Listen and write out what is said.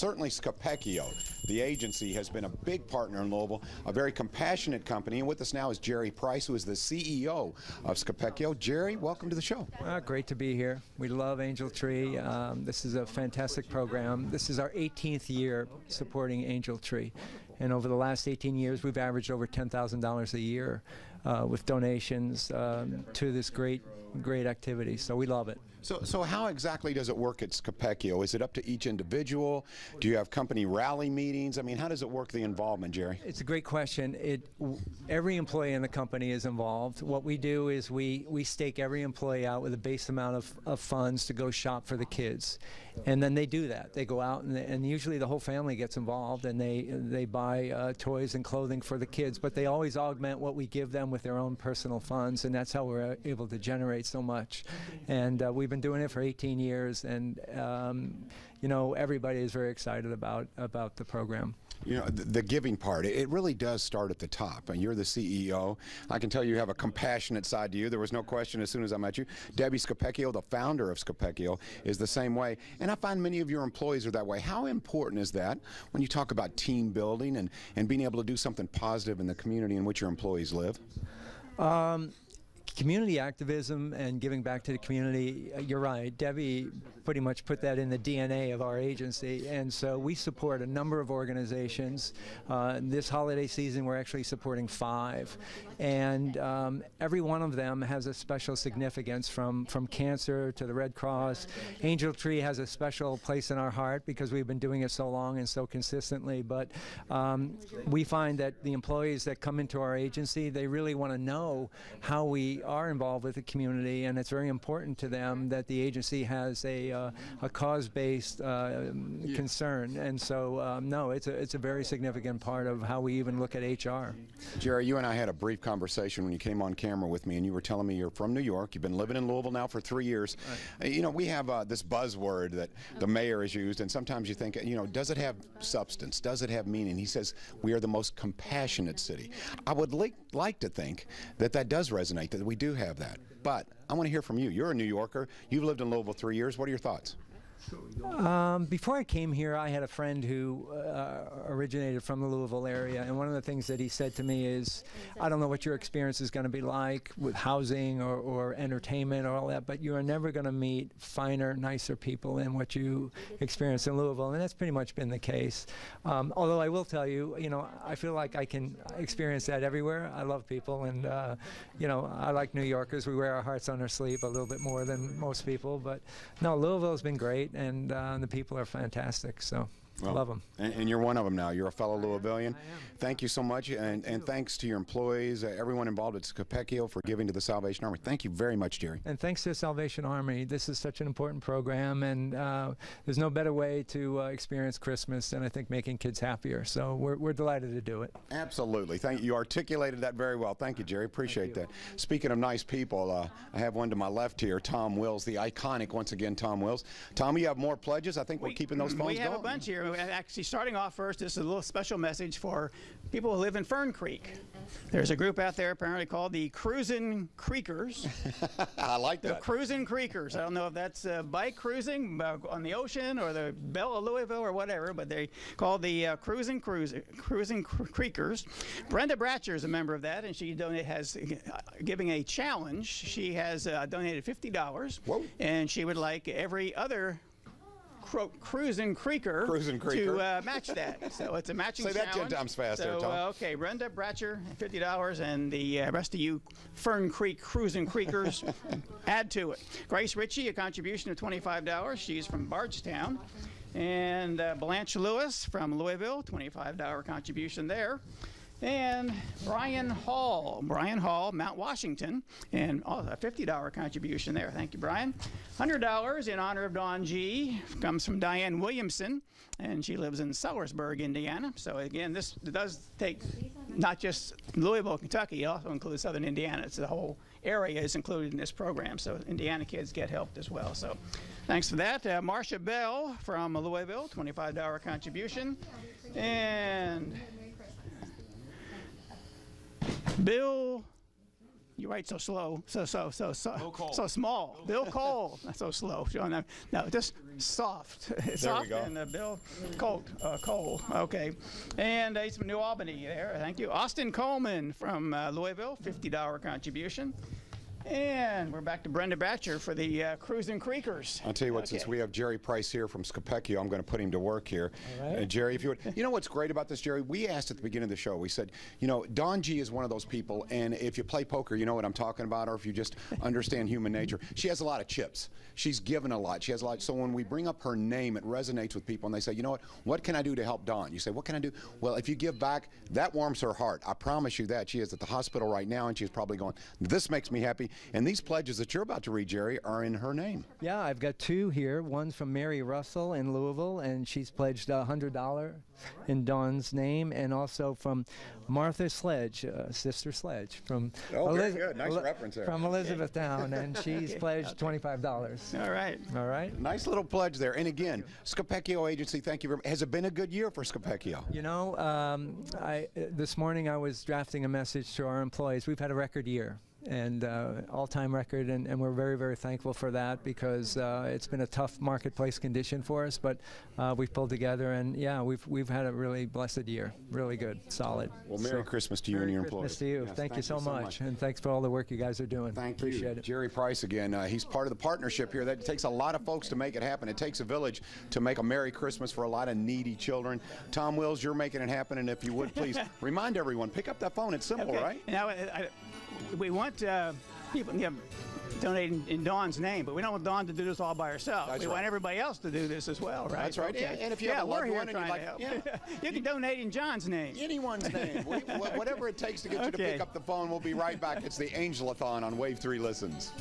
certainly Scoppechio, the agency, has been a big partner in Louisville, a very compassionate company. And with us now is Jerry Price, who is the CEO of Scoppechio. Jerry, welcome to the show. Great to be here. We love Angel Tree. This is a fantastic program. This is our 18th year supporting Angel Tree. And over the last 18 years, we've averaged over $10,000 a year with donations to this great activity. So we love it. So how exactly does it work at Scoppechio? Is it up to each individual? Do you have company rally meetings? I mean, how does it work, the involvement, Jerry? It's a great question. Every employee in the company is involved. What we do is we stake every employee out with a base amount of funds to go shop for the kids. And then they do that. They go out and usually the whole family gets involved, and they buy toys and clothing for the kids, but they always augment what we give them with their own personal funds, and that's how we're able to generate so much. And we've been doing it for 18 years, and you know, everybody is very excited about the program. You know, the giving part, it really does start at the top. And you're the CEO. I can tell you have a compassionate side to you. There was no question as soon as I met you. Debbie Scoppechio, the founder of Scoppechio, is the same way. And I find many of your employees are that way. How important is that when you talk about team building and being able to do something positive in the community in which your employees live? Community activism and giving back to the community, you're right. Debbie pretty much put that in the DNA of our agency, and so we support a number of organizations. This holiday season we're actually supporting 5, and every one of them has a special significance, from cancer to the Red Cross. Angel Tree has a special place in our heart because we've been doing it so long and so consistently, but we find that the employees that come into our agency, they really want to know how we are involved with the community, and it's very important to them that the agency has a cause-based concern. And so no, it's a very significant part of how we even look at HR. Jerry, you and I had a brief conversation when you came on camera with me, and you were telling me you're from New York. You've been living in Louisville now for 3 years. Right. You know, we have this buzzword that the mayor has used, and sometimes you think, you know, does it have substance? Does it have meaning? He says we are the most compassionate city. I would like to think that does resonate, that we do have that. But I want to hear from you. You're a New Yorker. You've lived in Louisville 3 years. What are your thoughts? Before I came here, I had a friend who originated from the Louisville area, and one of the things that he said to me is, I don't know what your experience is going to be like with housing or entertainment or all that, but you are never going to meet finer, nicer people than what you experience in Louisville, and that's pretty much been the case. Although I will tell you, you know, I feel like I can experience that everywhere. I love people, and you know, I like New Yorkers. We wear our hearts on our sleeve a little bit more than most people, but no, Louisville's been great. And the people are fantastic, so well, I love them. And you're one of them now. You're a fellow Louisvillian. Thank you so much, and thanks to your employees, everyone involved at Scoppechio, for giving to the Salvation Army. Thank you very much, Jerry. And thanks to the Salvation Army. This is such an important program, and there's no better way to experience Christmas than, I think, making kids happier. So we're delighted to do it. Absolutely. Thank you. You articulated that very well. Thank you, Jerry. Appreciate that. Speaking of nice people, I have one to my left here, Tom Wills, the iconic, once again, Tom Wills. Tom, you have more pledges. I think we're keeping those phones going. We have a bunch here. Actually, starting off first, this is a little special message for people who live in Fern Creek. There's a group out there apparently called the Cruisin' Creekers. I like that. The Cruisin' Creekers. I don't know if that's bike cruising on the ocean or the Belle of Louisville or whatever, but they call the Cruisin' Creekers. Brenda Bratcher is a member of that, and she has giving a challenge. She has donated $50, Whoa. And she would like every other Cruisin' Creeker to match that. So it's a matching challenge. Say that 10 times faster, Tom. Okay, Brenda Bratcher, $50, and the rest of you Fern Creek Cruisin' Creekers add to it. Grace Ritchie, a contribution of $25. She's from Bardstown. And Blanche Lewis from Louisville, $25 contribution there. And Brian Hall, Mount Washington, and a $50 contribution there. Thank you, Brian. $100 in honor of Dawn G. comes from Diane Williamson, and she lives in Sellersburg, Indiana. So again, this does take not just Louisville, Kentucky, it also includes southern Indiana. It's the whole area is included in this program, so Indiana kids get helped as well. So thanks for that. Marcia Bell from Louisville, $25 contribution. And Bill You write so slow, so Cole. so small. Bill Cole, not so slow. No, just soft. Soft. we go. And Bill Cole. Okay, and he's from New Albany. There, thank you. Austin Coleman from Louisville, $50 contribution. And we're back to Brenda Batcher for the Cruisin' Creekers. I'll tell you what, since we have Jerry Price here from Scoppechio, I'm going to put him to work here. All right. Jerry, if you would. You know what's great about this, Jerry? We asked at the beginning of the show, we said, you know, Dawn G is one of those people, and if you play poker, you know what I'm talking about, or if you just understand human nature. She has a lot of chips. She's given a lot. She has a lot. So when we bring up her name, it resonates with people, and they say, you know what can I do to help Dawn? You say, what can I do? Well, if you give back, that warms her heart. I promise you that. She is at the hospital right now, and she's probably going, this makes me happy. And these pledges that you're about to read, Jerry, are in her name. Yeah, I've got two here. One's from Mary Russell in Louisville, and she's pledged $100 in Dawn's name, and also from Martha Sledge, Sister Sledge, from very good. Nice reference there. From Elizabethtown, and she's pledged $25. All right. All right. Nice little pledge there. And again, Scoppechio Agency, thank you very much. Has it been a good year for Scoppechio? You know, this morning I was drafting a message to our employees. We've had a record year, and all-time record, and we're very, very thankful for that, because it's been a tough marketplace condition for us, but we've pulled together, and yeah, we've had a really blessed year, really good, solid. Well, Merry Christmas to you and your employees. Christmas to you. Yes, thank you so much, and thanks for all the work you guys are doing. Thank you. Appreciate it. Jerry Price again. He's part of the partnership here. That takes a lot of folks to make it happen. It takes a village to make a Merry Christmas for a lot of needy children. Tom Wills, you're making it happen, and if you would please remind everyone, pick up that phone. It's simple, Okay. right? Now, we want people donating in Dawn's name, but we don't want Dawn to do this all by herself. That's we right. want everybody else to do this as well, right? That's right. Okay. And if you have a we're loved here one and you'd trying like, to help. You can donate in John's name. Anyone's name. Whatever it takes to get you to Okay. pick up the phone, we'll be right back. It's the Angelathon on Wave 3 Listens.